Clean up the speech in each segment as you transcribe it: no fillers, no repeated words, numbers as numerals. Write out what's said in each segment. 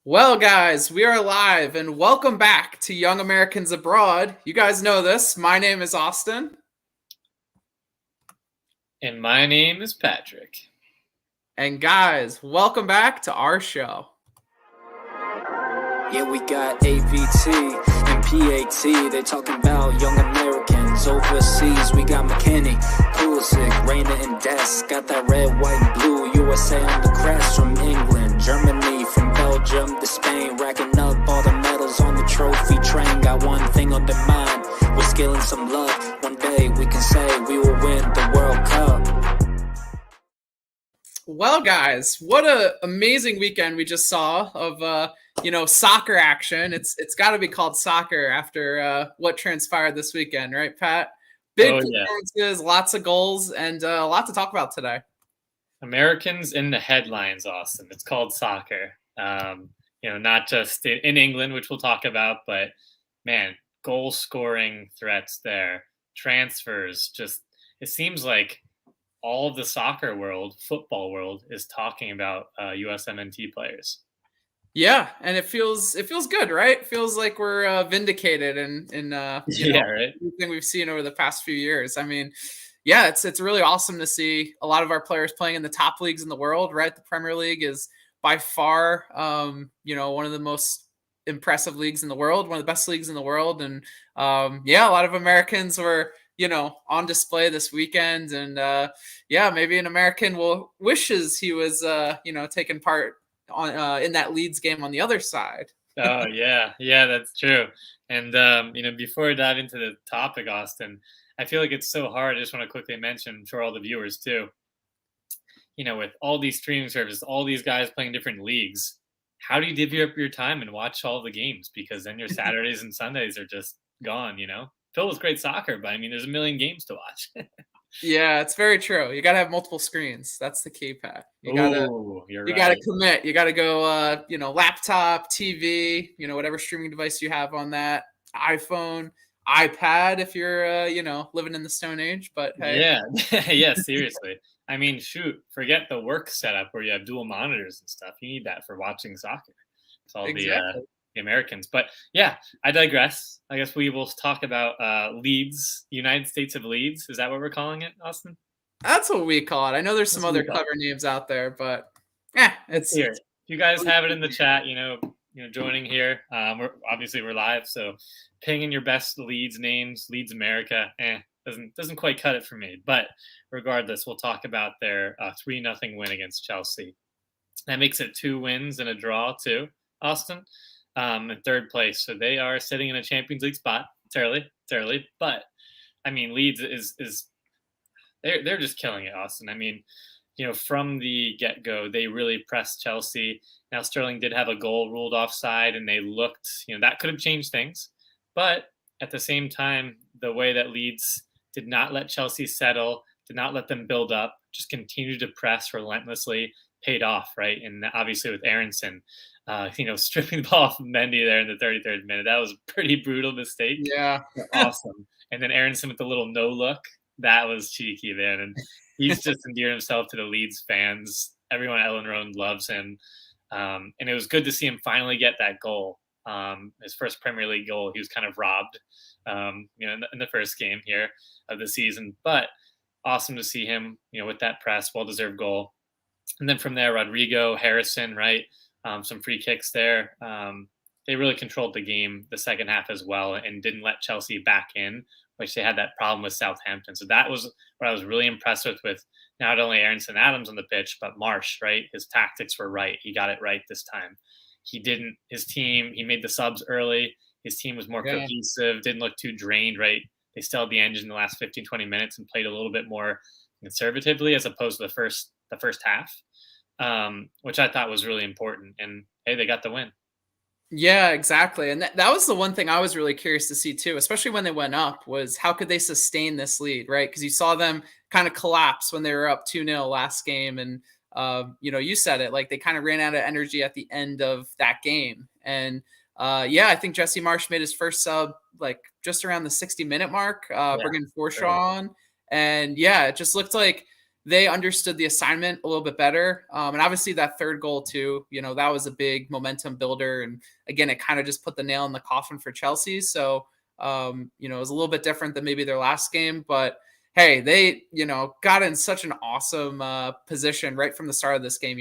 Well, guys, we are live and welcome back to Young Americans Abroad. You guys know this. My name is Austin. And my name is Patrick. And guys, welcome back to our show. Yeah, we got AVT and PAT. They talking about young Americans overseas. We got McKinney, Pulisic, Raina, and Des. Got that red, white, and blue. USA on the crest from England, Germany, from Belgium to Spain. Racking up all the medals on the trophy train. Got one thing on their mind. We're scaling some love. One day we can say we will win the World Cup. Well, guys, what an amazing weekend we just saw of soccer action. It's got to be called soccer after what transpired this weekend, right, Pat? Big performances, lots of goals, and a lot to talk about today. Americans in the headlines, Austin. It's called soccer. Not just in England, which we'll talk about, but man, goal scoring threats there, transfers. Just it seems like all of the soccer world, football world, is talking about USMNT players. Yeah, and it feels good, right? It feels like we're vindicated in everything we've seen over the past few years. I mean, yeah, it's really awesome to see a lot of our players playing in the top leagues in the world, right? The Premier League is by far, one of the most impressive leagues in the world, one of the best leagues in the world. And a lot of Americans were, on display this weekend. And maybe an American wishes he was, taking part on in that Leeds game on the other side. Oh, yeah, that's true. And, before I dive into the topic, Austin, I feel like it's so hard. I just want to quickly mention for all the viewers too, with all these streaming services, all these guys playing different leagues, how do you divvy up your time and watch all the games? Because then your Saturdays and Sundays are just gone, Phil was great soccer, but I mean, there's a million games to watch. Yeah, it's very true. You got to have multiple screens. That's the key, Pat. You got to commit. You got to go, laptop, TV, whatever streaming device you have on that, iPhone, iPad if you're, living in the Stone Age. But hey. Yeah, seriously. I mean, shoot, forget the work setup where you have dual monitors and stuff. You need that for watching soccer. It's all the Americans. But yeah, I digress. I guess we will talk about Leeds, United States of Leeds. Is that what we're calling it, Austin? That's what we call it. I know there's some other clever names out there, but it's here. If you guys have it in the chat, joining here. We're live, so ping in your best Leeds names. Leeds America, doesn't quite cut it for me. But regardless, we'll talk about their 3-0 win against Chelsea. That makes it 2 wins and a draw too, Austin. In third place, so they are sitting in a Champions League spot. It's early, but I mean, Leeds is they're just killing it, Austin. I mean, from the get-go, they really pressed Chelsea. Now, Sterling did have a goal ruled offside, and they looked, that could have changed things. But at the same time, the way that Leeds did not let Chelsea settle, did not let them build up, just continued to press relentlessly, paid off, right? And obviously with Aronson, stripping the ball off of Mendy there in the 33rd minute. That was a pretty brutal mistake. Yeah. Awesome. And then Aronson with the little no look. That was cheeky, man. And he's just endeared himself to the Leeds fans. Everyone at Ellen Road loves him. And it was good to see him finally get that goal. His first Premier League goal. He was kind of robbed, in the first game here of the season. But awesome to see him, with that press, well-deserved goal. And then from there, Rodrigo, Harrison, right? Some free kicks there. They really controlled the game the second half as well and didn't let Chelsea back in, which they had that problem with Southampton. So that was what I was really impressed with not only Aronson Adams on the pitch, but Marsh, right? His tactics were right. He got it right this time. He made the subs early. His team was more cohesive, didn't look too drained, right? They still had the engine in the last 15, 20 minutes and played a little bit more conservatively as opposed to the first half. Which I thought was really important. And hey, they got the win. Yeah, exactly. And that was the one thing I was really curious to see too, especially when they went up, was how could they sustain this lead, right? Because you saw them kind of collapse when they were up 2-0 last game. And, you said it, like they kind of ran out of energy at the end of that game. And I think Jesse Marsh made his first sub like just around the 60-minute mark, bringing Forshaw on. And it just looked like they understood the assignment a little bit better. And obviously that third goal too, that was a big momentum builder. And again, it kind of just put the nail in the coffin for Chelsea. So, it was a little bit different than maybe their last game, but hey, they, got in such an awesome position right from the start of this game.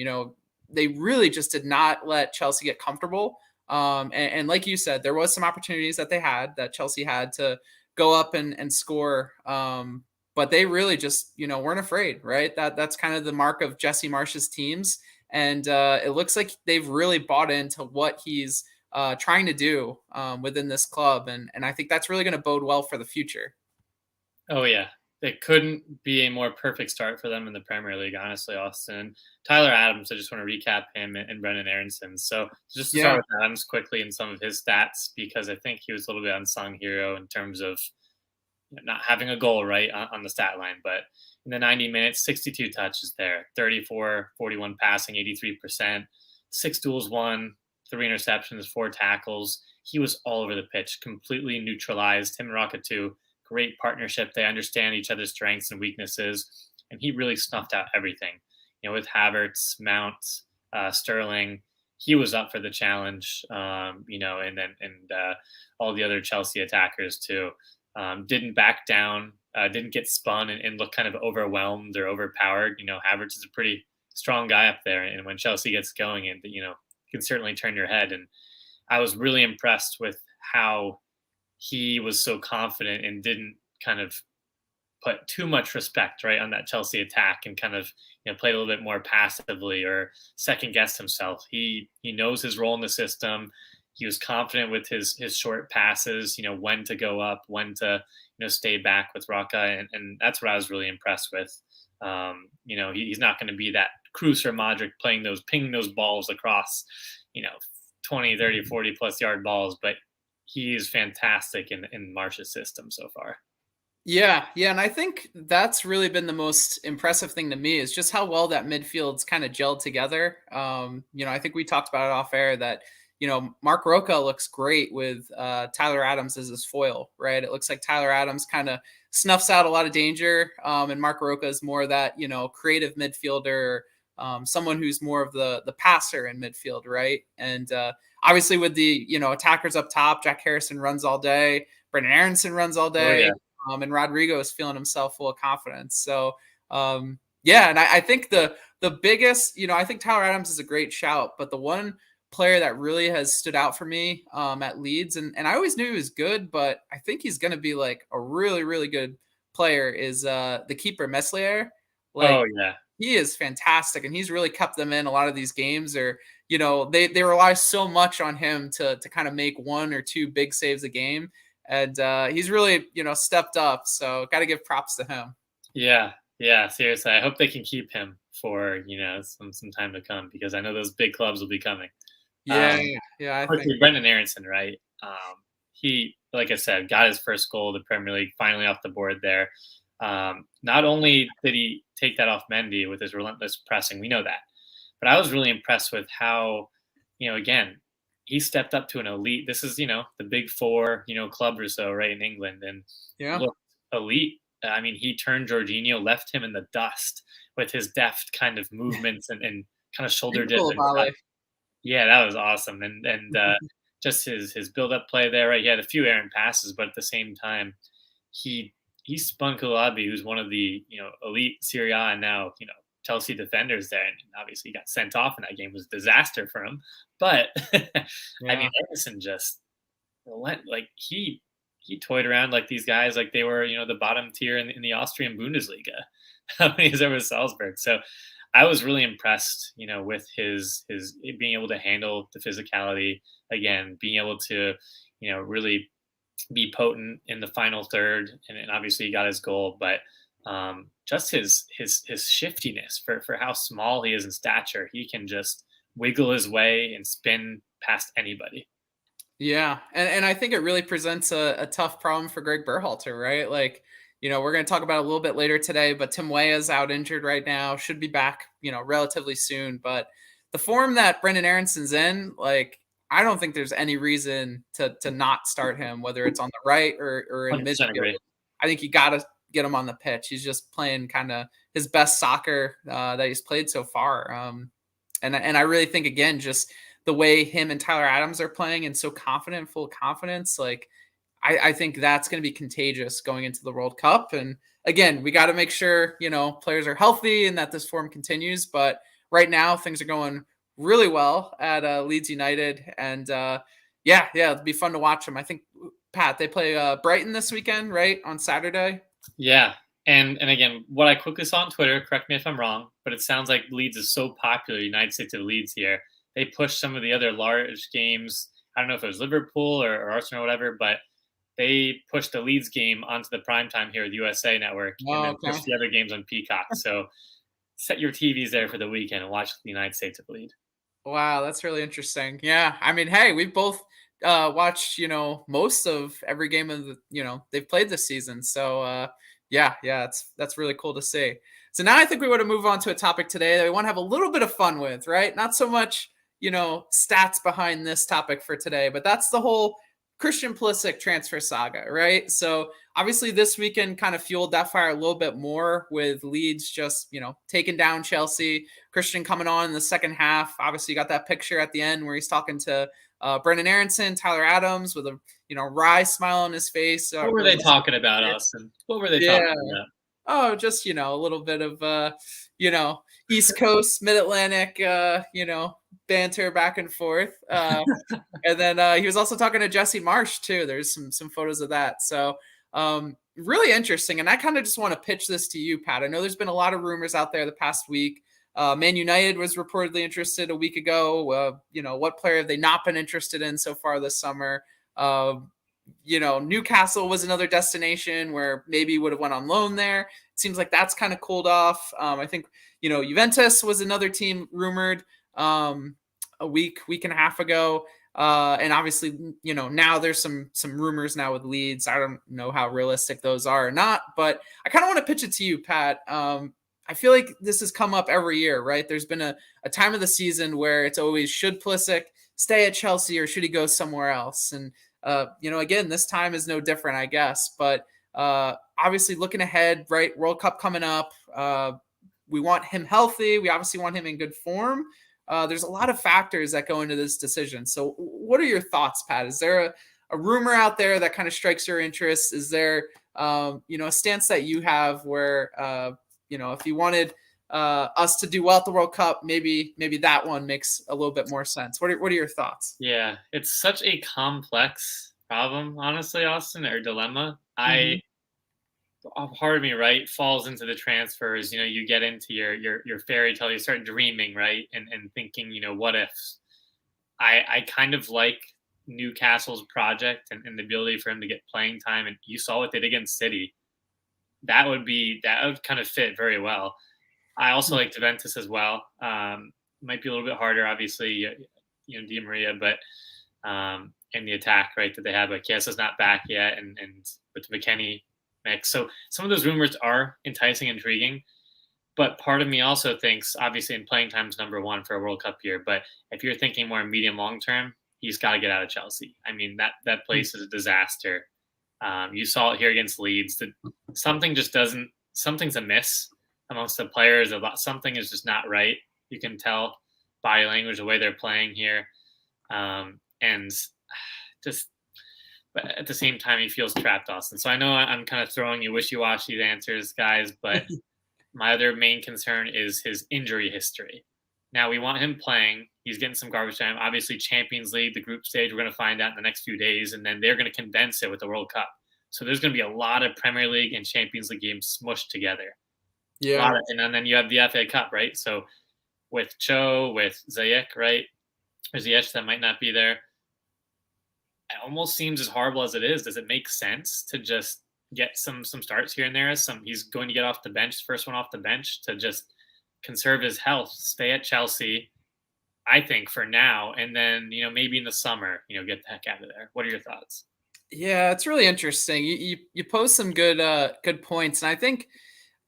They really just did not let Chelsea get comfortable. And like you said, there was some opportunities that Chelsea had to go up and score. But they really just, weren't afraid, right? That's kind of the mark of Jesse Marsch's teams. And it looks like they've really bought into what he's trying to do within this club. And I think that's really going to bode well for the future. Oh, yeah. It couldn't be a more perfect start for them in the Premier League, honestly, Austin. Tyler Adams, I just want to recap him and Brendan Aronson. So just to start with Adams quickly and some of his stats, because I think he was a little bit unsung hero in terms of not having a goal right on the stat line. But in the 90 minutes, 62 touches there, 34, 41 passing, 83%, 6 duels won, 3 interceptions, 4 tackles. He was all over the pitch, completely neutralized. Him and Rocket too. Great partnership. They understand each other's strengths and weaknesses, and he really snuffed out everything. With Havertz, Mount, Sterling, he was up for the challenge. And all the other Chelsea attackers too. Didn't back down, didn't get spun and look kind of overwhelmed or overpowered. Havertz is a pretty strong guy up there, and when Chelsea gets going, and can certainly turn your head. And I was really impressed with how he was so confident and didn't kind of put too much respect right on that Chelsea attack and kind of played a little bit more passively or second guessed himself. He knows his role in the system. He was confident with his short passes, when to go up, when to stay back with Rocca, and that's what I was really impressed with. He's not going to be that Kroos or Modric pinging those balls across 20, 30, 40 plus yard balls, but he is fantastic in Marsch's system so far. Yeah. And I think that's really been the most impressive thing to me is just how well that midfield's kind of gelled together. I think we talked about it off air that, Marc Roca looks great with Tyler Adams as his foil, right? It looks like Tyler Adams kind of snuffs out a lot of danger, and Marc Roca is more that, creative midfielder, someone who's more of the passer in midfield, right? And obviously with the, attackers up top, Jack Harrison runs all day, Brendan Aronson runs all day, and Rodrigo is feeling himself full of confidence. So, and I think the biggest, I think Tyler Adams is a great shout, but the one player that really has stood out for me at Leeds, and I always knew he was good, but I think he's going to be like a really, really good player is the keeper Meslier. He is fantastic, and he's really kept them in a lot of these games. Or they rely so much on him to kind of make 1 or 2 big saves a game, and he's really stepped up. So got to give props to him. Yeah, seriously. I hope they can keep him for some time to come, because I know those big clubs will be coming. I think Brendan Aronson, right? He, like I said, got his first goal of the Premier League finally off the board there. Not only did he take that off Mendy with his relentless pressing, we know that, but I was really impressed with how, again, he stepped up to an elite. This is, the big 4, club or so, right, in England, and looked elite. I mean, he turned Jorginho, left him in the dust with his deft kind of movements and kind of shoulder dip. Yeah, that was awesome. And just his build-up play there, right? He had a few errant passes, but at the same time, he spun Koulibaly, who's one of the elite Serie A and now Chelsea defenders there, and obviously he got sent off in that game. It was a disaster for him. But I mean, Edison just he toyed around like these guys like they were the bottom tier in the Austrian Bundesliga. How many is over Salzburg? So I was really impressed, with his being able to handle the physicality, again, being able to, really be potent in the final third, and obviously he got his goal, but just his shiftiness for how small he is in stature, he can just wiggle his way and spin past anybody. Yeah, and I think it really presents a tough problem for Greg Berhalter, right? Like, we're going to talk about it a little bit later today, but Tim Weah's out injured right now, should be back, relatively soon. But the form that Brendan Aronson's in, like, I don't think there's any reason to not start him, whether it's on the right or in midfield. I think you gotta get him on the pitch. He's just playing kind of his best soccer that he's played so far. And I really think, again, just the way him and Tyler Adams are playing and so confident, full of confidence, like I think that's going to be contagious going into the World Cup. And again, we got to make sure, players are healthy and that this form continues. But right now things are going really well at Leeds United. And yeah, it'll be fun to watch them. I think, Pat, they play Brighton this weekend, right? On Saturday. Yeah. And again, what I quickly saw on Twitter, correct me if I'm wrong, but it sounds like Leeds is so popular, United States of Leeds here. They pushed some of the other large games. I don't know if it was Liverpool or Arsenal or whatever, but they pushed the Leeds game onto the primetime here at USA Network and then pushed the other games on Peacock. So set your TVs there for the weekend and watch the United States of Leeds. Wow, that's really interesting. Yeah. I mean, hey, we've both watched, most of every game of the, they've played this season. So yeah, that's really cool to see. So now I think we want to move on to a topic today that we want to have a little bit of fun with, right? Not so much, stats behind this topic for today, but that's the whole Christian Pulisic transfer saga, right? So obviously this weekend kind of fueled that fire a little bit more with Leeds just, taking down Chelsea. Christian coming on in the second half. Obviously you got that picture at the end where he's talking to Brendan Aronson, Tyler Adams with a, wry smile on his face. What were they talking about, Austin? What were they talking about? Oh, just, a little bit of, East Coast, Mid-Atlantic, banter back and forth. And then he was also talking to Jesse Marsch too. There's some photos of that. So really interesting. And I kind of just want to pitch this to you, Pat. I know there's been a lot of rumors out there the past week. Man United was reportedly interested a week ago. What player have they not been interested in so far this summer? Newcastle was another destination where maybe would have went on loan there. It seems like that's kind of cooled off. I think, Juventus was another team rumored a week and a half ago. And obviously, now there's some rumors now with Leeds. I don't know how realistic those are or not, but I kind of want to pitch it to you, Pat. I feel like this has come up every year, right? There's been a time of the season where it's always, should Pulisic stay at Chelsea or should he go somewhere else? And, again, this time is no different, I guess. But obviously looking ahead, right, World Cup coming up, we want him healthy. We obviously want him in good form. There's a lot of factors that go into this decision. So what are your thoughts, Pat? Is there a rumor out there that kind of strikes your interest? Is there, a stance that you have where, if you wanted us to do well at the World Cup, maybe that one makes a little bit more sense. What are your thoughts? Yeah, it's such a complex problem, honestly, Austin, or dilemma. Part of me, right, falls into the transfers. You get into your fairy tale, you start dreaming, right, and thinking, what ifs. I kind of like Newcastle's project and the ability for him to get playing time, and you saw what they did against City. That would kind of fit very well. I also like Juventus as well. Might be a little bit harder, obviously, Di Maria, but in the attack, right, that they have, like Chiesa's not back yet, and with McKennie mix. So some of those rumors are enticing, intriguing, but part of me also thinks, obviously, in playing time is number one for a World Cup year. But if you're thinking more medium long term, he's got to get out of Chelsea. I mean, that place is a disaster. You saw it here against Leeds. Something's amiss amongst the players. Something is just not right. You can tell body language, the way they're playing here, and just. But at the same time, he feels trapped, Austin. So I know I'm kind of throwing you wishy-washy answers, guys, but my other main concern is his injury history. Now, we want him playing. He's getting some garbage time. Obviously, Champions League, the group stage, we're going to find out in the next few days, and then they're going to condense it with the World Cup. So there's going to be a lot of Premier League and Champions League games smushed together. Yeah. And then you have the FA Cup, right? So with Cho, with Ziyech, right? Or Ziyech that might not be there. It almost seems as horrible as it is. Does it make sense to just get some starts here and there? He's going to get off the bench, first one off the bench, to just conserve his health, stay at Chelsea, I think, for now, and then maybe in the summer, get the heck out of there. What are your thoughts? Yeah, it's really interesting. You pose some good points, and I think,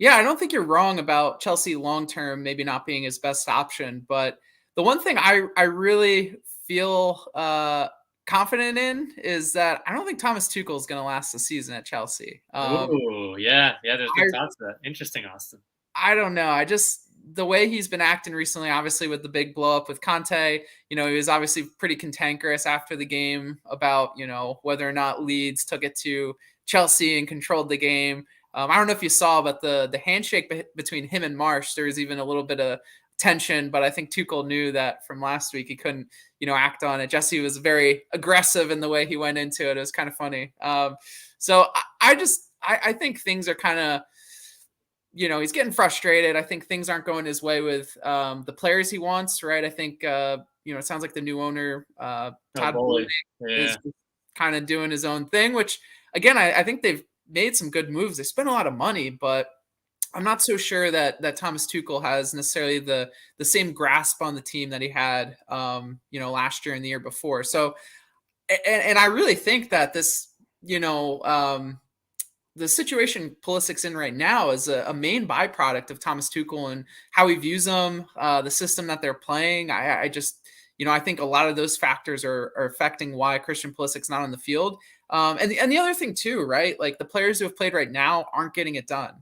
I don't think you're wrong about Chelsea long term maybe not being his best option. But the one thing I really feel confident in is that I don't think Thomas Tuchel is going to last the season at Chelsea. Oh, yeah. There's good thoughts to that. Interesting, Austin. I don't know. The way he's been acting recently, obviously with the big blow up with Conte, he was obviously pretty cantankerous after the game about, whether or not Leeds took it to Chelsea and controlled the game. I don't know if you saw, but the handshake between him and Marsh, there was even a little bit of tension, but I think Tuchel knew that from last week. He couldn't, act on it. Jesse was very aggressive in the way he went into it. It was kind of funny. So I think things are kind of, he's getting frustrated. I think things aren't going his way with the players he wants, right? I think, it sounds like the new owner, Todd Bowley, is kind of doing his own thing, which, again, I think they've made some good moves. They spent a lot of money, but I'm not so sure that Thomas Tuchel has necessarily the same grasp on the team that he had, last year and the year before. So, and I really think that this, the situation Pulisic's in right now is a main byproduct of Thomas Tuchel and how he views them, the system that they're playing. I just, I think a lot of those factors are affecting why Christian Pulisic's not on the field. And the other thing too, right? Like the players who have played right now aren't getting it done.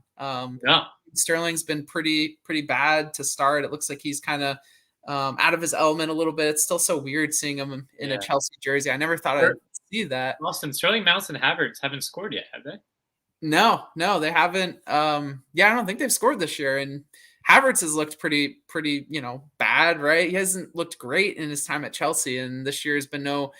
Sterling's been pretty bad to start. It looks like he's kind of out of his element a little bit. It's still so weird seeing him in a Chelsea jersey. I never thought I'd see that. Austin, Sterling, Mounts, and Havertz haven't scored yet, have they? No, they haven't. I don't think they've scored this year. And Havertz has looked pretty, bad, right? He hasn't looked great in his time at Chelsea, and this year has been no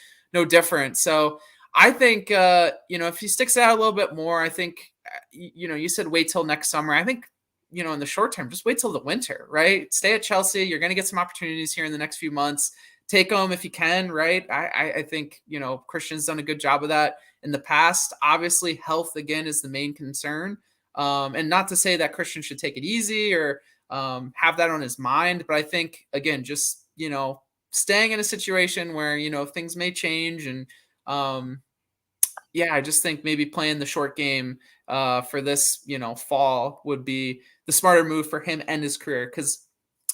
different. So I think, if he sticks it out a little bit more, I think, you said wait till next summer. I think, in the short term, just wait till the winter, right? Stay at Chelsea. You're going to get some opportunities here in the next few months. Take them if you can, right? I think, Christian's done a good job of that in the past. Obviously, health, again, is the main concern. And not to say that Christian should take it easy or have that on his mind, but I think, again, just, staying in a situation where, things may change. And I just think maybe playing the short game for this, fall would be the smarter move for him and his career. Because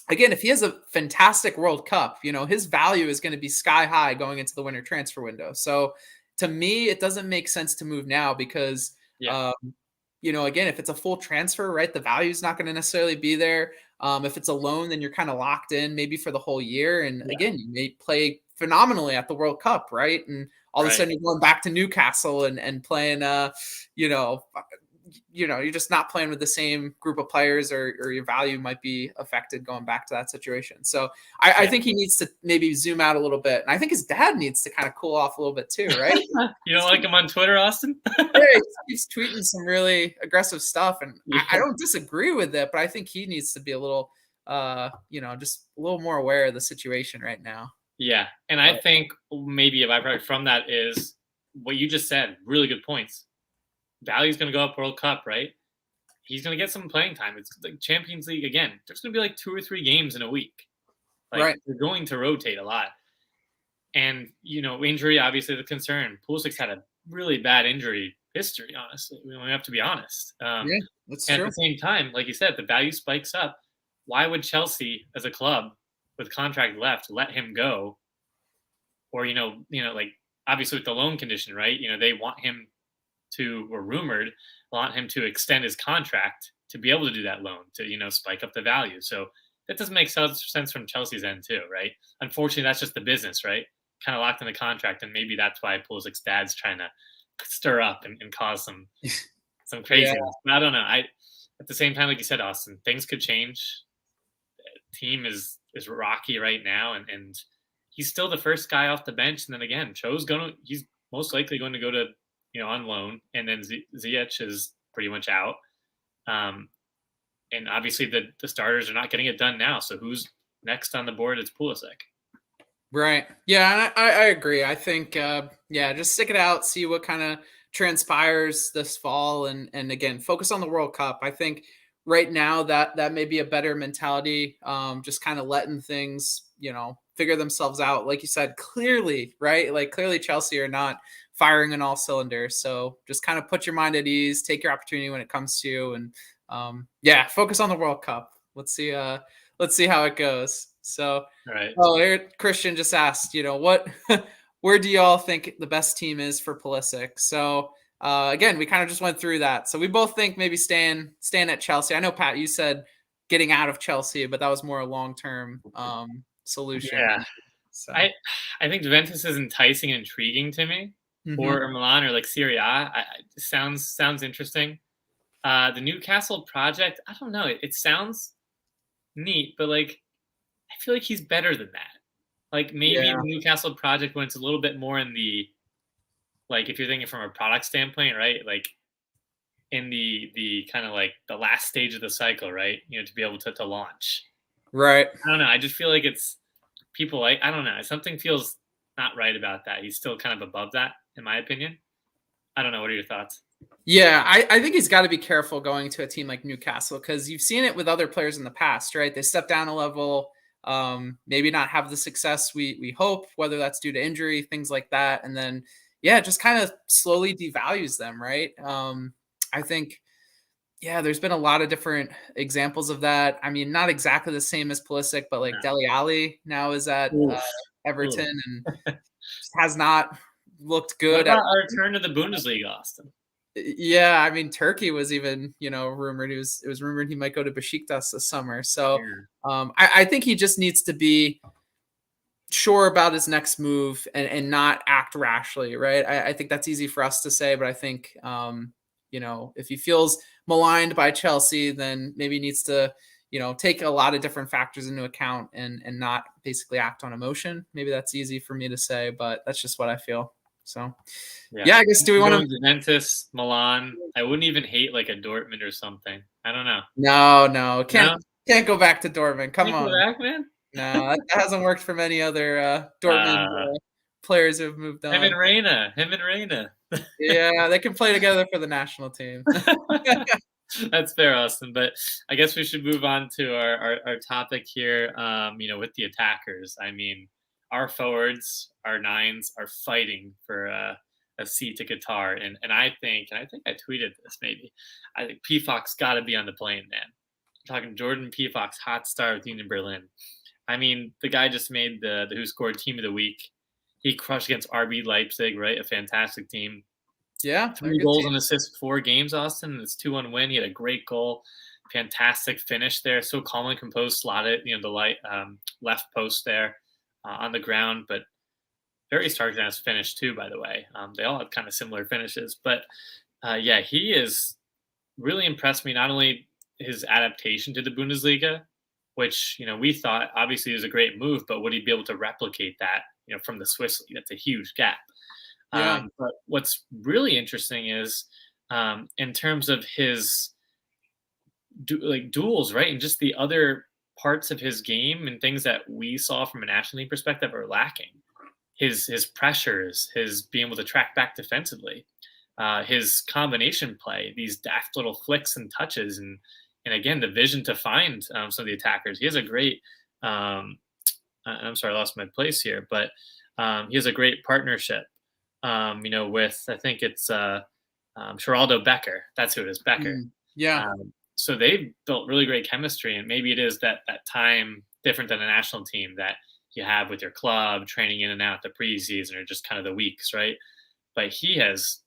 again, if he has a fantastic World Cup, his value is going to be sky high going into the winter transfer window. So to me, it doesn't make sense to move now because, again, if it's a full transfer, right, the value is not going to necessarily be there. If it's a loan, then you're kind of locked in maybe for the whole year. And again, you may play phenomenally at the World Cup, right? And all of a sudden you're going back to Newcastle and playing, you're just not playing with the same group of players or your value might be affected going back to that situation. So I think he needs to maybe zoom out a little bit. And I think his dad needs to kind of cool off a little bit too, right? You don't like him on Twitter, Austin? He's tweeting some really aggressive stuff. And I don't disagree with it, but I think he needs to be a little, just a little more aware of the situation right now. Yeah. And I think maybe a byproduct from that is what you just said. Really good points. Value's going to go up World Cup, right? He's going to get some playing time. It's like Champions League again. There's going to be like 2 or 3 games in a week. They're going to rotate a lot. And, injury, obviously the concern. Pulisic's had a really bad injury history, honestly. We have to be honest. That's and true. At the same time, like you said, the value spikes up. Why would Chelsea, as a club with contract left, let him go? Or, like obviously with the loan condition, right? They want him want him to extend his contract to be able to do that loan to, spike up the value. So that doesn't make sense from Chelsea's end too, right? Unfortunately, that's just the business, right? Kind of locked in the contract. And maybe that's why Pulisic's dad's trying to stir up and cause some craziness. But I don't know. At the same time, like you said, Austin, things could change. The team is rocky right now. And he's still the first guy off the bench. And then again, he's most likely going to go to, on loan, and then Ziyech is pretty much out. And obviously the starters are not getting it done now. So who's next on the board? It's Pulisic. Right. Yeah, and I agree. I think, just stick it out, see what kind of transpires this fall, and again, focus on the World Cup. I think right now that may be a better mentality, just kind of letting things, figure themselves out. Like you said, clearly, right? Like clearly Chelsea are not firing on all cylinders. So just kind of put your mind at ease, take your opportunity when it comes to you, and focus on the World Cup. Let's see how it goes. So, right. Oh, here Christian just asked, what where do y'all think the best team is for Pulisic? So again, we kind of just went through that. So we both think maybe staying at Chelsea. I know, Pat, you said getting out of Chelsea, but that was more a long-term solution. Yeah. So I think Juventus is enticing and intriguing to me, or Milan, or like Serie A. Sounds interesting. The Newcastle project, I don't know. It sounds neat, but like I feel like he's better than that. Like maybe the Newcastle project when it's a little bit more in the, like if you're thinking from a product standpoint, right? Like in the kind of like the last stage of the cycle, right? You know, to be able to launch. Right. I don't know. I just feel like it's people like, I don't know. Something feels not right about that. He's still kind of above that, in my opinion. I don't know. What are your thoughts? Yeah, I think he's got to be careful going to a team like Newcastle because you've seen it with other players in the past, right? They step down a level, maybe not have the success we hope, whether that's due to injury, things like that. And then, yeah, just kind of slowly devalues them, right? I think, yeah, there's been a lot of different examples of that. I mean, not exactly the same as Pulisic, but like Dele Alli now is at Everton and has not looked good. What about our return to the Bundesliga, Austin? Yeah, I mean, Turkey was even, rumored. It was rumored he might go to Besiktas this summer. So I think he just needs to be sure about his next move and not act rashly, right? I think that's easy for us to say, but I think, if he feels maligned by Chelsea, then maybe he needs to, take a lot of different factors into account and not basically act on emotion. Maybe that's easy for me to say, but that's just what I feel. So, yeah, I guess do we want to Juventus, Milan? I wouldn't even hate like a Dortmund or something. I don't know. No, can't go back to Dortmund. Come on, go back, man. No, that hasn't worked for many other Dortmund players who have moved on. Him and Reina. Yeah, they can play together for the national team. That's fair, Austin. But I guess we should move on to our topic here. With the attackers. I mean, our forwards, our nines, are fighting for a seat to Qatar, and I think I tweeted this maybe. I think Pfaf's got to be on the plane, man. I'm talking Jordan Pfaf's hot start with Union Berlin. I mean, the guy just made the Who Scored Team of the Week. He crushed against RB Leipzig, right? A fantastic team. Yeah, 3 goals and assists, 4 games, Austin. It's 2-1 win. He had a great goal. Fantastic finish there. So calm and composed, slotted, the left post there. On the ground, but very Sargent's finish too, by the way. They all have kind of similar finishes, but he is really impressed me. Not only his adaptation to the Bundesliga, which we thought obviously was a great move, but would he be able to replicate that from the Swiss league? That's a huge gap. But what's really interesting is in terms of his duels, right, and just the other parts of his game and things that we saw from a national league perspective are lacking. His pressures, his being able to track back defensively, his combination play, these daft little flicks and touches, and again the vision to find some of the attackers. He has a great. I'm sorry, I lost my place here, but he has a great partnership. With I think it's Geraldo Becker. That's who it is, Becker. So they've built really great chemistry, and maybe it is that time different than a national team that you have with your club, training in and out the preseason or just kind of the weeks, right? But he has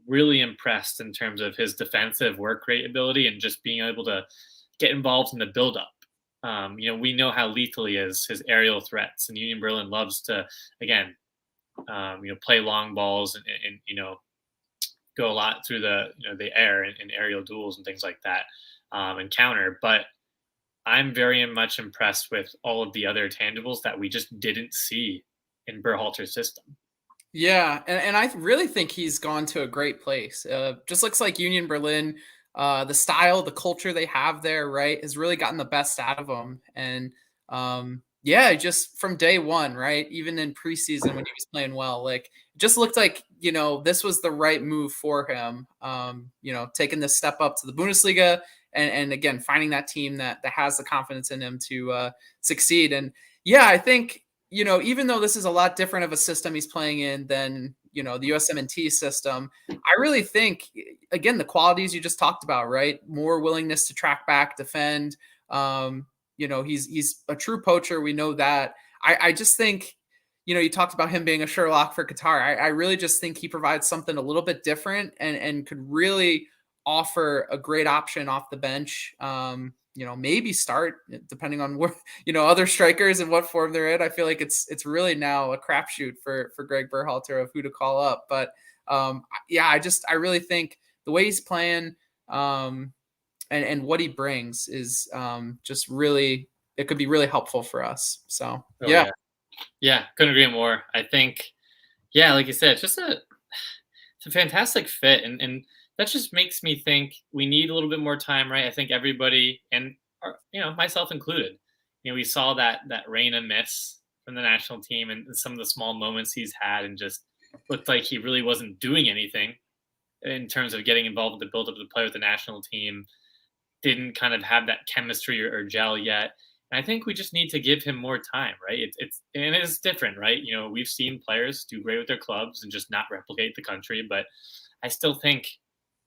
really impressed in terms of his defensive work rate ability and just being able to get involved in the buildup. We know how lethal he is, his aerial threats, and Union Berlin loves to, again, play long balls and go a lot through the air and aerial duels and things like that, and counter. But I'm very much impressed with all of the other tangibles that we just didn't see in Berhalter's system. Yeah, and I really think he's gone to a great place. Just looks like Union Berlin, the style, the culture they have there, right, has really gotten the best out of him. And just from day one, right, even in preseason when he was playing well, like it just looked like this was the right move for him. Taking this step up to the Bundesliga and again finding that team that has the confidence in him to succeed. And I think even though this is a lot different of a system he's playing in than the USMNT system, I really think again the qualities you just talked about, right, more willingness to track back, defend. He's a true poacher. We know that. I just think, you talked about him being a sure lock for Qatar. I really just think he provides something a little bit different and could really offer a great option off the bench. Maybe start depending on where, other strikers and what form they're in. I feel like it's really now a crapshoot for Greg Berhalter of who to call up. But I really think the way he's playing and what he brings is just really, it could be really helpful for us. So yeah, couldn't agree more. I think, like you said, it's a fantastic fit, and that just makes me think we need a little bit more time, right? I think everybody, and myself included, we saw that Reina miss from the national team and some of the small moments he's had, and just looked like he really wasn't doing anything in terms of getting involved with the build-up of the play with the national team. Didn't kind of have that chemistry or gel yet. And I think we just need to give him more time, right? It is different, right? We've seen players do great with their clubs and just not replicate the country, but I still think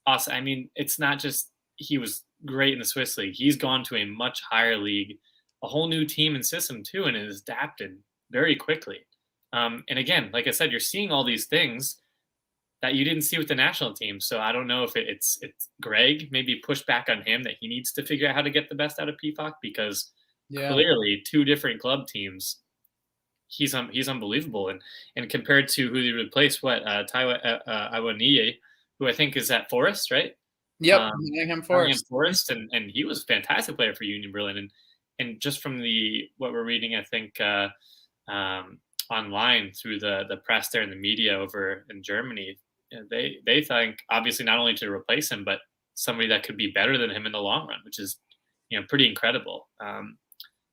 us. I mean, it's not just he was great in the Swiss league. He's gone to a much higher league, a whole new team and system too, and has adapted very quickly. And again, like I said, you're seeing all these things that you didn't see with the national team. So I don't know if it's Greg, maybe push back on him that he needs to figure out how to get the best out of PFOC, because clearly 2 different club teams, he's unbelievable. And compared to who he replaced, Taiwo Awoniyi, who I think is at Forest, right? Yep, Nottingham Forest. And he was a fantastic player for Union Berlin. And just from what we're reading, I think online through the press there and the media over in Germany, they think obviously not only to replace him, but somebody that could be better than him in the long run, which is pretty incredible.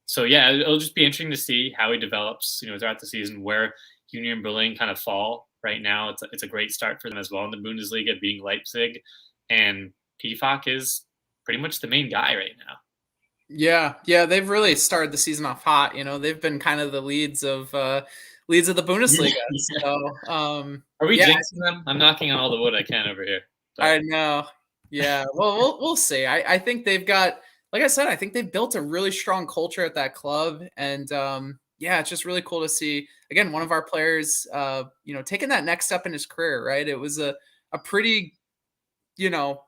So it'll just be interesting to see how he develops throughout the season, where Union Berlin kind of fall right now. It's a great start for them as well in the Bundesliga, beating Leipzig, and PFOC is pretty much the main guy right now. Yeah, they've really started the season off hot. They've been kind of the leads of the Bundesliga. So, are we jinxing them? I'm knocking on all the wood I can over here. But. I know. Yeah. Well, we'll see. I think they've got, like I said, I think they've built a really strong culture at that club, and it's just really cool to see again one of our players, taking that next step in his career. Right. It was a pretty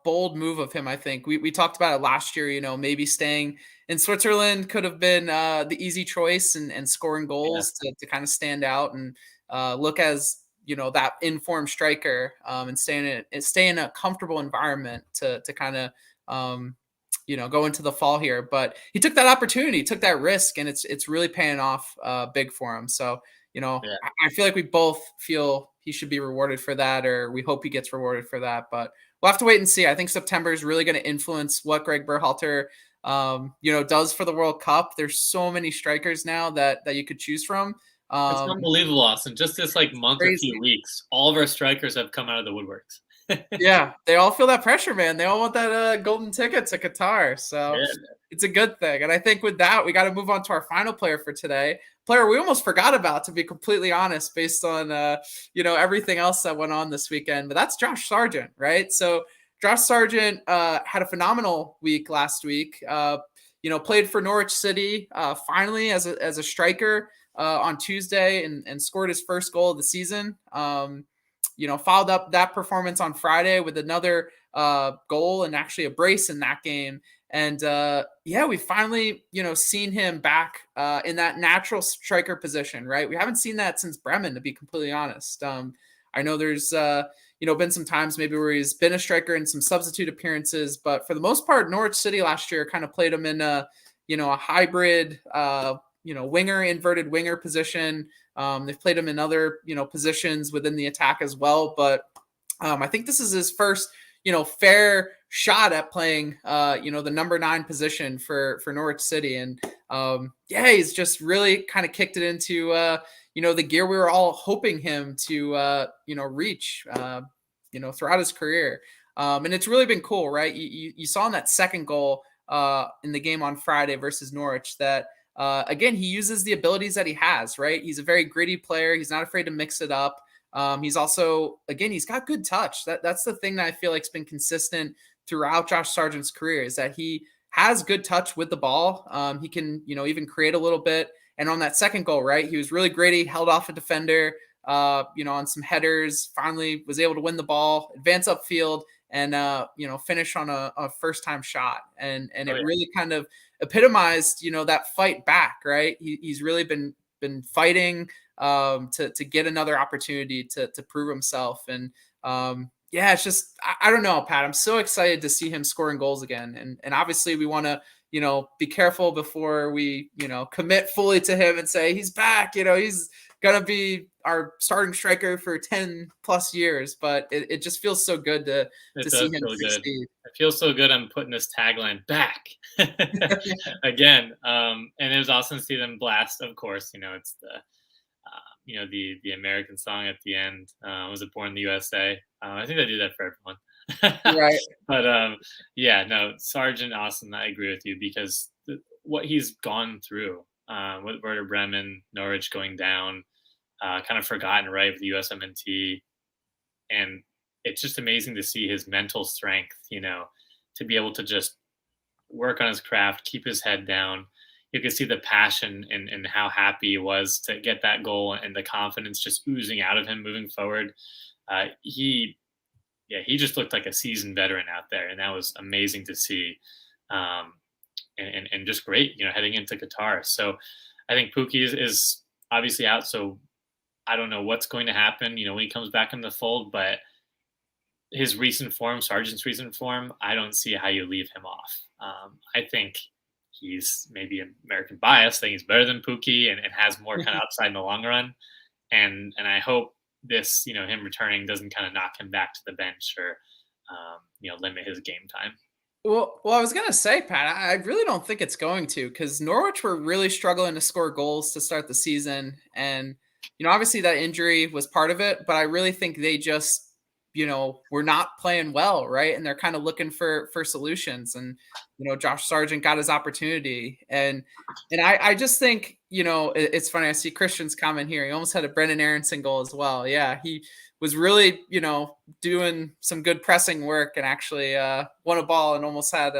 bold move of him. I think we talked about it last year, maybe staying in Switzerland could have been the easy choice and scoring goals to kind of stand out and look as, that informed striker and stay in a comfortable environment to kind of, go into the fall here. But he took that opportunity, took that risk, and it's really paying off big for him. So, I feel like we both feel he should be rewarded for that, or we hope he gets rewarded for that. But we'll have to wait and see. I think September is really going to influence what Greg Berhalter, does for the World Cup. There's so many strikers now that you could choose from. It's unbelievable, Austin. Just this month or few weeks, all of our strikers have come out of the woodworks. Yeah, they all feel that pressure, man. They all want that golden ticket to Qatar. So it's a good thing. And I think with that, we got to move on to our final player for today. Player we almost forgot about, to be completely honest, based on everything else that went on this weekend. But that's Josh Sargent, right? So Josh Sargent had a phenomenal week last week. Played for Norwich City finally as a striker on Tuesday and scored his first goal of the season. Followed up that performance on Friday with another goal and actually a brace in that game. And we finally, seen him back in that natural striker position, right? We haven't seen that since Bremen, to be completely honest. I know there's, been some times maybe where he's been a striker in some substitute appearances, but for the most part, Norwich City last year kind of played him in a hybrid, winger, inverted winger position. They've played him in other, positions within the attack as well. But I think this is his first, fair shot at playing, the number 9 position for Norwich City. And he's just really kind of kicked it into, the gear we were all hoping him to, reach, throughout his career. And it's really been cool, right? You saw in that second goal in the game on Friday versus Norwich that, again, he uses the abilities that he has, right? He's a very gritty player. He's not afraid to mix it up. He's also, again, he's got good touch. That's the thing that I feel like has been consistent throughout Josh Sargent's career, is that he has good touch with the ball. He can, even create a little bit. And on that second goal, right, he was really gritty, held off a defender, on some headers, finally was able to win the ball, advance upfield, and finish on a first time shot. And it really kind of epitomized, that fight back, right? He's really been fighting to get another opportunity to prove himself. And it's just, I don't know, Pat, I'm so excited to see him scoring goals again. And obviously we want to, be careful before we, commit fully to him and say he's back, he's going to be our starting striker for 10 plus years, but it just feels so good to see him succeed. It feels so good. I'm putting this tagline back again. And it was awesome to see them blast. Of course, it's the American song at the end. Was it Born in the USA? I think they do that for everyone. Right. But Sargent, awesome. I agree with you because what he's gone through with Werder Bremen, Norwich going down, kind of forgotten, right, with the USMNT. And it's just amazing to see his mental strength, to be able to just work on his craft, keep his head down. You could see the passion and how happy he was to get that goal and the confidence just oozing out of him moving forward. He just looked like a seasoned veteran out there, and that was amazing to see. And just great, heading into Qatar. So I think Pookie is obviously out. So I don't know what's going to happen, when he comes back in the fold, but his recent form, Sargent's recent form, I don't see how you leave him off. I think he's maybe American bias, think he's better than Pookie and has more kind of upside in the long run. And I hope this, him returning doesn't kind of knock him back to the bench or, limit his game time. Well, I was going to say, Pat, I really don't think it's going to, because Norwich were really struggling to score goals to start the season. And, obviously that injury was part of it, but I really think they just, were not playing well, right? And they're kind of looking for solutions. And, Josh Sargent got his opportunity. And I just think, it's funny. I see Christian's comment here. He almost had a Brendan Aronson goal as well. Yeah, he was really, doing some good pressing work and actually won a ball and almost had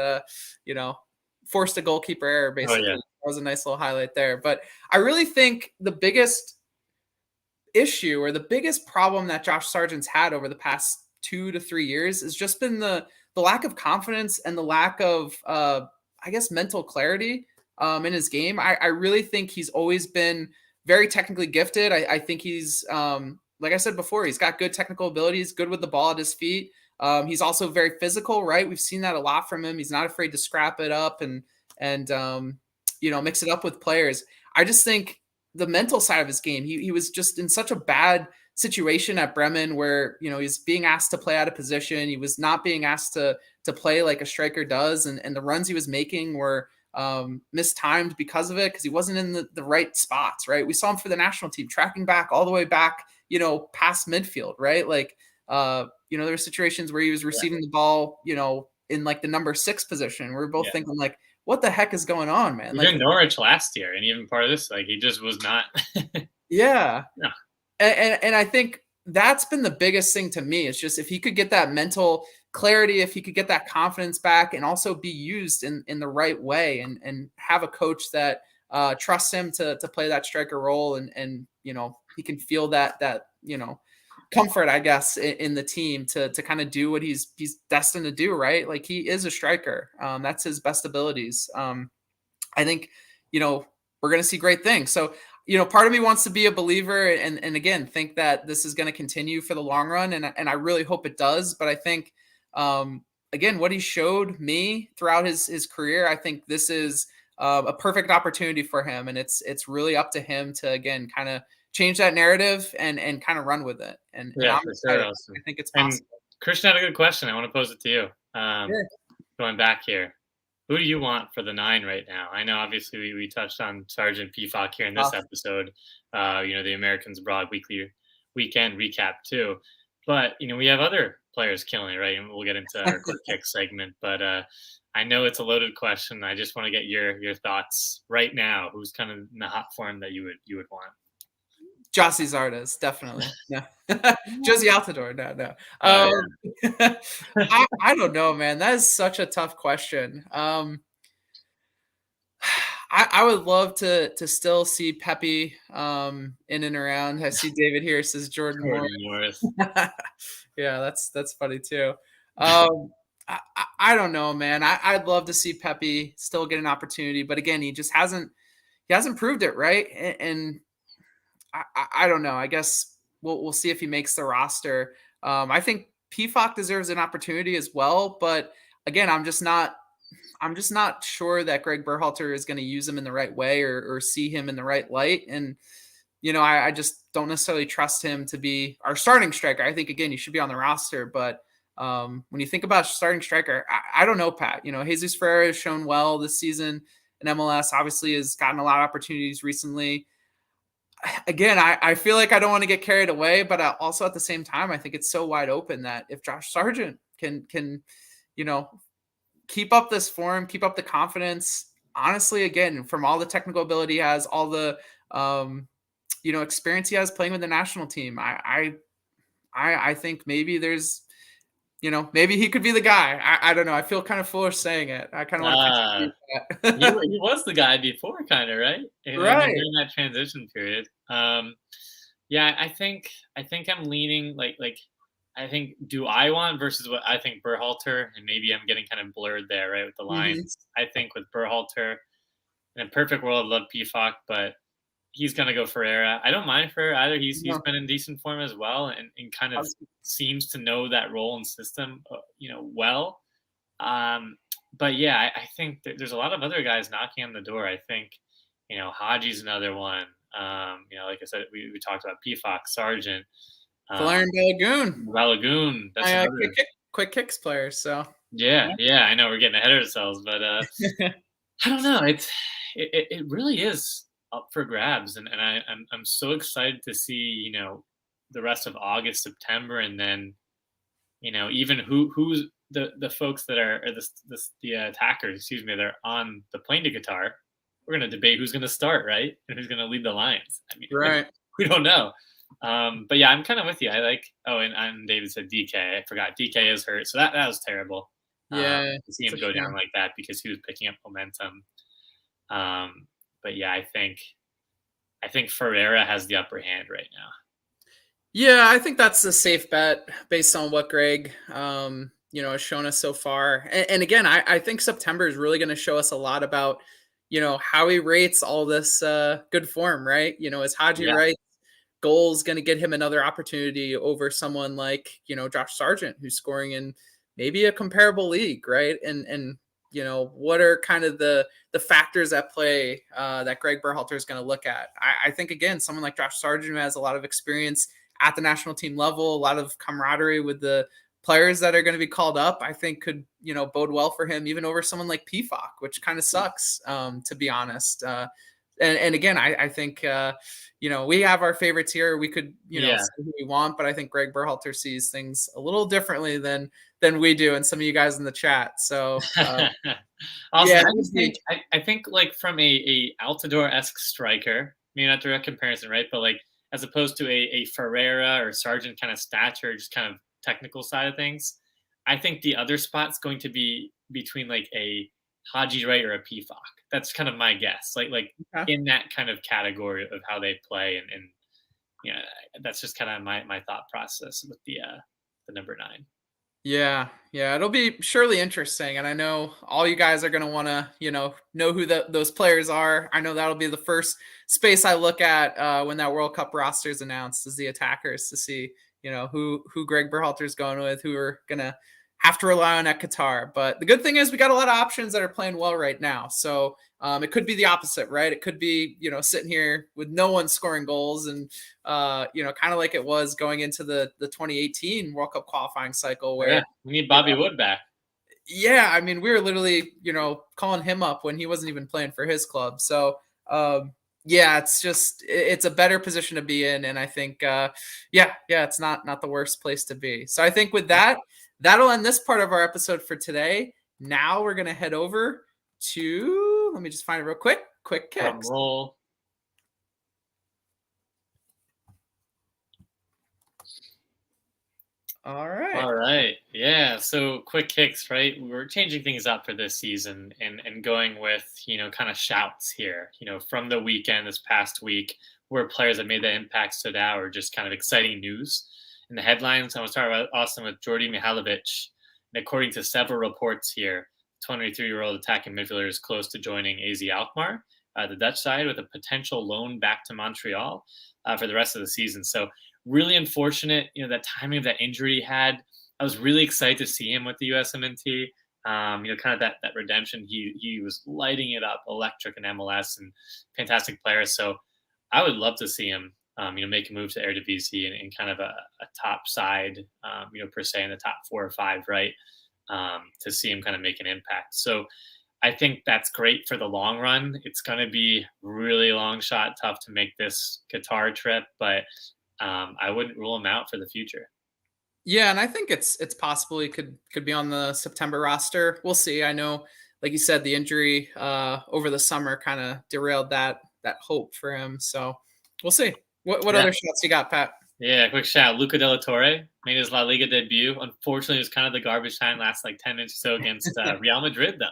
forced a goalkeeper error, basically. That was a nice little highlight there. But I really think the biggest issue or the biggest problem that Josh Sargent's had over the past 2 to 3 years has just been the lack of confidence and the lack of, mental clarity in his game. I really think he's always been very technically gifted. I think he's, like I said before, he's got good technical abilities, good with the ball at his feet. He's also very physical, right? We've seen that a lot from him. He's not afraid to scrap it up and mix it up with players. I just think the mental side of his game, he was just in such a bad situation at Bremen where, he's being asked to play out of position. He was not being asked to play like a striker does. And the runs he was making were mistimed because of it, because he wasn't in the right spots, right? We saw him for the national team tracking back all the way back, past midfield, right? Like, there were situations where he was receiving the ball, in like the number 6 position. We're both thinking like, what the heck is going on, man? Like, Norwich last year, and even part of this, like, he just was not. Yeah. No. And I think that's been the biggest thing to me. It's just if he could get that mental clarity, if he could get that confidence back and also be used in the right way and have a coach that trusts him to play that striker role and he can feel that comfort, I guess, in the team to kind of do what he's destined to do, right? Like, he is a striker. That's his best abilities. I think, we're going to see great things. So, part of me wants to be a believer and again, think that this is going to continue for the long run. And I really hope it does. But I think, again, what he showed me throughout his career, I think this is a perfect opportunity for him. And it's really up to him to, again, kind of change that narrative and kind of run with it. And for sure. I think it's possible. And Christian had a good question. I want to pose it to you. Sure. Going back here, who do you want for the 9 right now? I know obviously we touched on Sargent PFOC here in this episode. The Americans Abroad weekend recap too. But we have other players killing it, right? And we'll get into our quick kick segment. But I know it's a loaded question. I just want to get your thoughts right now. Who's kind of in the hot form that you would want? Jossie Zardes, definitely. No. Josie Altidore, no. I don't know, man. That is such a tough question. I would love to still see Pepe in and around. I see David here says Jordan Morris. Yeah, that's funny too. I don't know, man. I'd love to see Pepe still get an opportunity, but again, he hasn't proved it, right? And I don't know. I guess we'll see if he makes the roster. I think PFOC deserves an opportunity as well, but again, I'm just not sure that Greg Berhalter is going to use him in the right way or see him in the right light. And I just don't necessarily trust him to be our starting striker. I think again he should be on the roster, but when you think about starting striker, I don't know, Pat. Jesus Ferreira has shown well this season in MLS. Obviously, has gotten a lot of opportunities recently. Again, I feel like I don't want to get carried away, but also at the same time, I think it's so wide open that if Josh Sargent can keep up this form, keep up the confidence, honestly, again, from all the technical ability he has, all the experience he has playing with the national team, I think maybe there's maybe he could be the guy. I don't know. I feel kind of foolish saying it. I kind of want to that. He was the guy before, kind of, right? Right. During that transition period. Yeah, I think I'm leaning like I think do I want versus what I think Berhalter, and maybe I'm getting kind of blurred there, right, with the lines. I think with Berhalter, in a perfect world, I'd love PFOC, but he's going to go Ferreira. I don't mind Ferreira either. He's been in decent form as well, and kind of seems to know that role and system, well. But yeah, I think there's a lot of other guys knocking on the door. I think, Haji's another one. Like I said, we talked about PFOC, Sargent. Valerian Balogun. That's another quick kicks player. So yeah, I know we're getting ahead of ourselves, but I don't know. It really is up for grabs, and I'm so excited to see the rest of August, September, and then even who's the folks that are the attackers, excuse me, they're on the plane to Qatar. We're gonna debate who's gonna start, right, and who's gonna lead the Lions. I mean, right? We don't know. But yeah, I'm kind of with you. I like. Oh, and David said DK. I forgot DK is hurt, so that was terrible. Yeah, to see him go down like that because he was picking up momentum. But yeah, I think Ferreira has the upper hand right now. Yeah, I think that's a safe bet based on what Greg, has shown us so far. And again, I think September is really going to show us a lot about, how he rates all this good form, right? Is Haji right? Goals going to get him another opportunity over someone like, Josh Sargent, who's scoring in maybe a comparable league, right? And what are kind of the factors at play that Greg Berhalter is going to look at? I think, again, someone like Josh Sargent, who has a lot of experience at the national team level, a lot of camaraderie with the players that are going to be called up, I think could, bode well for him, even over someone like PFOC, which kind of sucks, to be honest. And again, I think, we have our favorites here. We could, say who we want, but I think Greg Berhalter sees things a little differently than we do, and some of you guys in the chat. So, also, I think like from a Altidore-esque striker, maybe not direct comparison, right? But like as opposed to a Ferreira or Sargent kind of stature, just kind of technical side of things, I think the other spot's going to be between like a Haji Wright or a PFOC. That's kind of my guess. Like in that kind of category of how they play, and that's just kind of my thought process with the number 9. Yeah, it'll be surely interesting, and I know all you guys are going to want to, know who those players are. I know that'll be the first space I look at when that World Cup roster is announced, is the attackers, to see, who Greg Berhalter is going with, who are going to have to rely on at Qatar. But the good thing is we got a lot of options that are playing well right now. So it could be the opposite, right? It could be, sitting here with no one scoring goals and, kind of like it was going into the 2018 World Cup qualifying cycle where we need Bobby Wood back. Yeah. I mean, we were literally, calling him up when he wasn't even playing for his club. So, it's a better position to be in. And I think, it's not the worst place to be. So I think with that, that'll end this part of our episode for today. Now we're going to head over to, let me just find it real quick kicks. Roll. All right. All right. Yeah. So quick kicks, right? We're changing things up for this season and going with, kind of shouts here, from the weekend this past week where players that made that impact stood out or just kind of exciting news. In the headlines, I want to start with Austin with Jordi Mihalovic. And according to several reports here, 23-year-old attacking midfielder is close to joining AZ Alkmaar, the Dutch side, with a potential loan back to Montreal for the rest of the season. So really unfortunate, that timing of that injury he had. I was really excited to see him with the USMNT. Kind of that redemption. He was lighting it up, electric in MLS, and fantastic player. So I would love to see him, make a move to Eredivisie and kind of a top side, per se in the top 4 or 5, right? To see him kind of make an impact. So I think that's great for the long run. It's going to be really long shot, tough to make this Qatar trip, but I wouldn't rule him out for the future. Yeah, and I think it's possible he could be on the September roster. We'll see. I know, like you said, the injury over the summer kind of derailed that hope for him. So we'll see. What other shots you got, Pat? Yeah, quick shout. Luca de la Torre made his La Liga debut. Unfortunately, it was kind of the garbage time last 10 minutes or so against Real Madrid, though.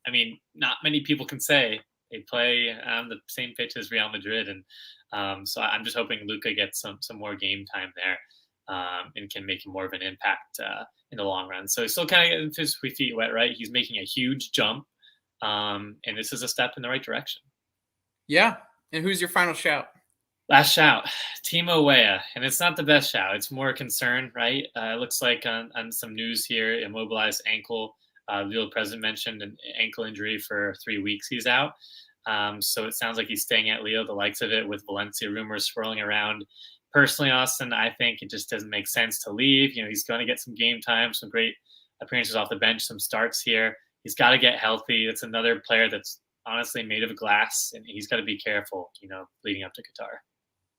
I mean, not many people can say they play on the same pitch as Real Madrid, and so I'm just hoping Luca gets some more game time there and can make more of an impact in the long run. So he's still kind of getting his feet wet, right? He's making a huge jump, and this is a step in the right direction. Yeah. And who's your final shout? Last shout, Timo Weah, and it's not the best shout. It's more a concern, right? It looks like on some news here, immobilized ankle. Lille president mentioned an ankle injury for 3 weeks. He's out. So it sounds like he's staying at Lille, the likes of it, with Valencia rumors swirling around. Personally, Austin, I think it just doesn't make sense to leave. He's going to get some game time, some great appearances off the bench, some starts here. He's got to get healthy. It's another player that's honestly made of glass, and he's got to be careful, leading up to Qatar.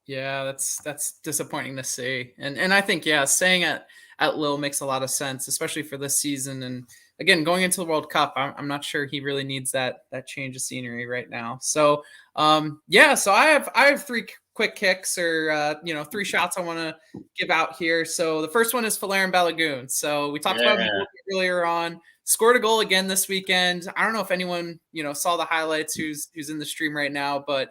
Yeah, that's disappointing to see. And I think, staying at Lille makes a lot of sense, especially for this season. And again, going into the World Cup, I'm not sure he really needs that change of scenery right now. So, so I have 3 quick kicks or 3 shots I want to give out here. So the first one is Valérien Balogun. So we talked about him earlier on. Scored a goal again this weekend. I don't know if anyone saw the highlights who's in the stream right now, but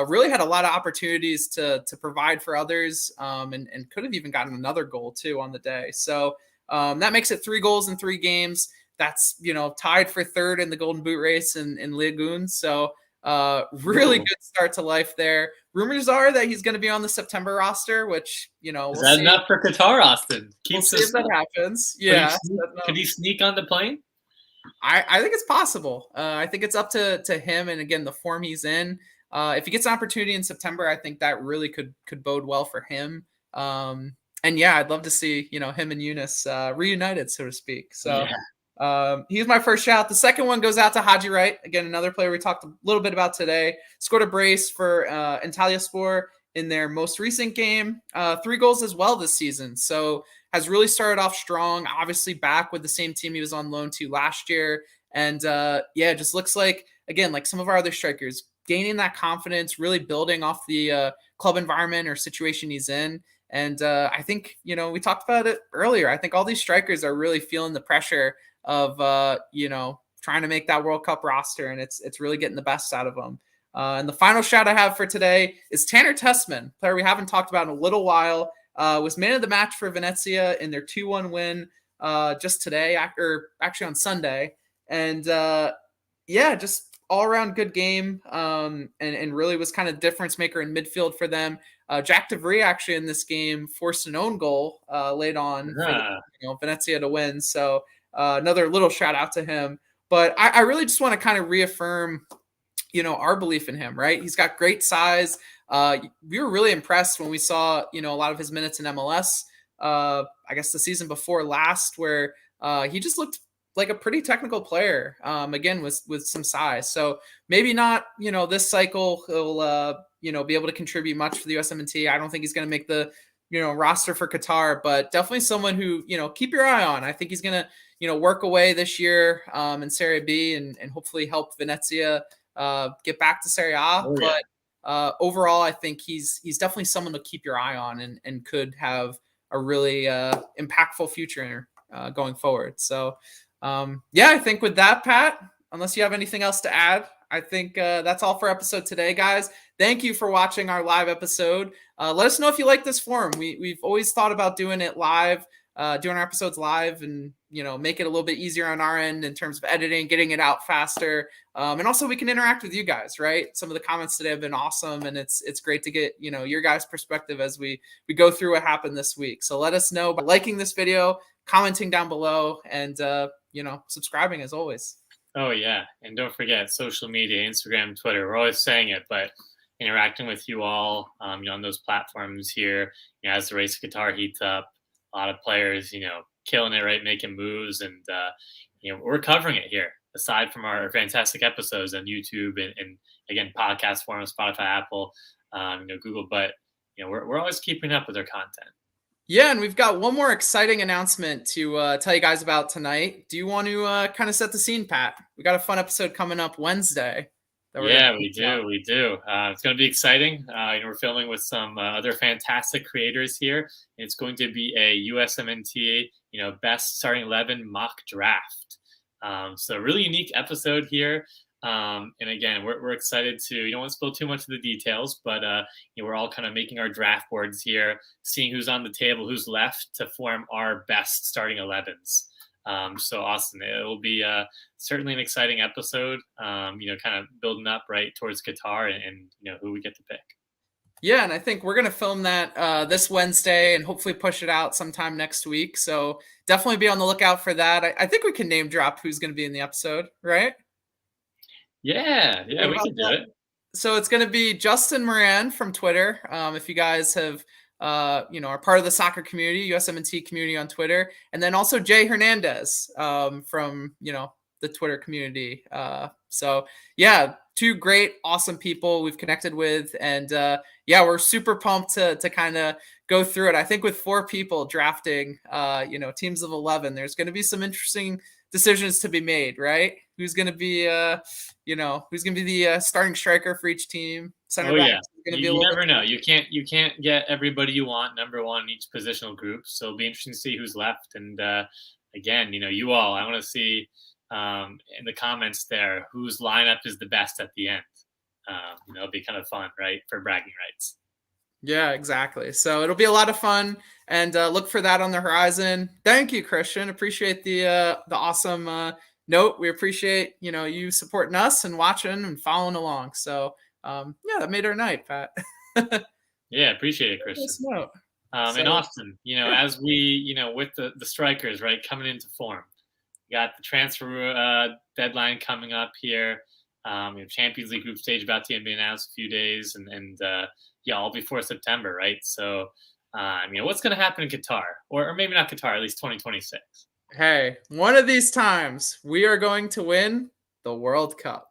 really had a lot of opportunities to provide for others, and could have even gotten another goal too on the day. So that makes it 3 goals in 3 games. That's tied for 3rd in the Golden Boot race in Ligue 1. So really good start to life there. Rumors are that he's going to be on the September roster, which we'll is that see. Enough for Qatar, Austin? We'll see if that happens. Yeah, could he sneak on the plane? I think it's possible. I think it's up to him, and again, the form he's in. If he gets an opportunity in September, I think that really could bode well for him. And I'd love to see him and Eunice reunited, so to speak. So he's my first shout. The second one goes out to Haji Wright, again another player we talked a little bit about today. Scored a brace for Antalyaspor in their most recent game. 3 goals as well this season. So has really started off strong. Obviously back with the same team he was on loan to last year, and just looks like, again, like some of our other strikers, gaining that confidence, really building off the club environment or situation he's in. And I think, we talked about it earlier. I think all these strikers are really feeling the pressure of, trying to make that World Cup roster, and it's really getting the best out of them. And the final shout I have for today is Tanner Tessman, player we haven't talked about in a little while. Was man of the match for Venezia in their 2-1 win just today, actually on Sunday. And just all around good game, and really was kind of difference maker in midfield for them. Jack DeVries actually in this game forced an own goal late on for Venezia to win. So another little shout out to him. But I really just want to kind of reaffirm, our belief in him, right? He's got great size. We were really impressed when we saw, a lot of his minutes in MLS, I guess the season before last, where he just looked like a pretty technical player, again, with some size. So maybe not, this cycle he'll, be able to contribute much for the USMNT. I don't think he's going to make the, roster for Qatar, but definitely someone who, keep your eye on. I think he's going to, work away this year in Serie B and hopefully help Venezia get back to Serie A. Oh, yeah. But overall, I think he's definitely someone to keep your eye on and could have really impactful future going forward. So I think with that, Pat, unless you have anything else to add, I think that's all for episode today, guys. Thank you for watching our live episode. Let us know if you like this forum. We've always thought about doing it live, doing our episodes live, and make it a little bit easier on our end in terms of editing, getting it out faster, and also we can interact with you guys. Right? Some of the comments today have been awesome, and it's great to get your guys' perspective as we go through what happened this week. So let us know by liking this video, commenting down below, and subscribing as always. Oh, yeah. And don't forget social media, Instagram, Twitter. We're always saying it, but interacting with you all on those platforms here, as the race of Qatar heats up, a lot of players, killing it, right, making moves. And, we're covering it here, aside from our fantastic episodes on YouTube and again, podcast form, Spotify, Apple, Google. But, we're always keeping up with our content. Yeah, and we've got one more exciting announcement to tell you guys about tonight. Do you want to kind of set the scene, Pat? We got a fun episode coming up Wednesday. Yeah, we do. It's going to be exciting. We're filming with some other fantastic creators here. It's going to be a USMNT, best starting 11 mock draft. So a really unique episode here. And again, we're excited to, don't want to spill too much of the details, but we're all kind of making our draft boards here, seeing who's on the table, who's left to form our best starting 11s. So Austin, it will be certainly an exciting episode, kind of building up right towards Qatar and who we get to pick. Yeah, and I think we're going to film that this Wednesday and hopefully push it out sometime next week. So definitely be on the lookout for that. I think we can name drop who's going to be in the episode, right? Yeah, we can do it. So it's going to be Justin Moran from Twitter. If you guys have, are part of the soccer community, USMNT community on Twitter, and then also Jay Hernandez from, the Twitter community. So yeah, two great, awesome people we've connected with, and we're super pumped to kind of go through it. I think with 4 people drafting, teams of 11, there's going to be some interesting decisions to be made, right? Who's going to be, who's going to be the starting striker for each team? Center back. Yeah. You never know. You can't get everybody you want, number one in each positional group. So it'll be interesting to see who's left. And again, you all, I want to see in the comments there whose lineup is the best at the end. It'll be kind of fun, right, for bragging rights. Yeah, exactly. So it'll be a lot of fun, and look for that on the horizon. Thank you, Christian. Appreciate the awesome note. We appreciate you supporting us and watching and following along. So that made our night, Pat. Yeah, appreciate it, Christian. And Austin, as we with the strikers right coming into form, we got the transfer deadline coming up here. Champions League group stage about to be announced a few days, and all before September, right? So, what's going to happen in Qatar, or maybe not Qatar, at least 2026? Hey, one of these times we are going to win the World Cup.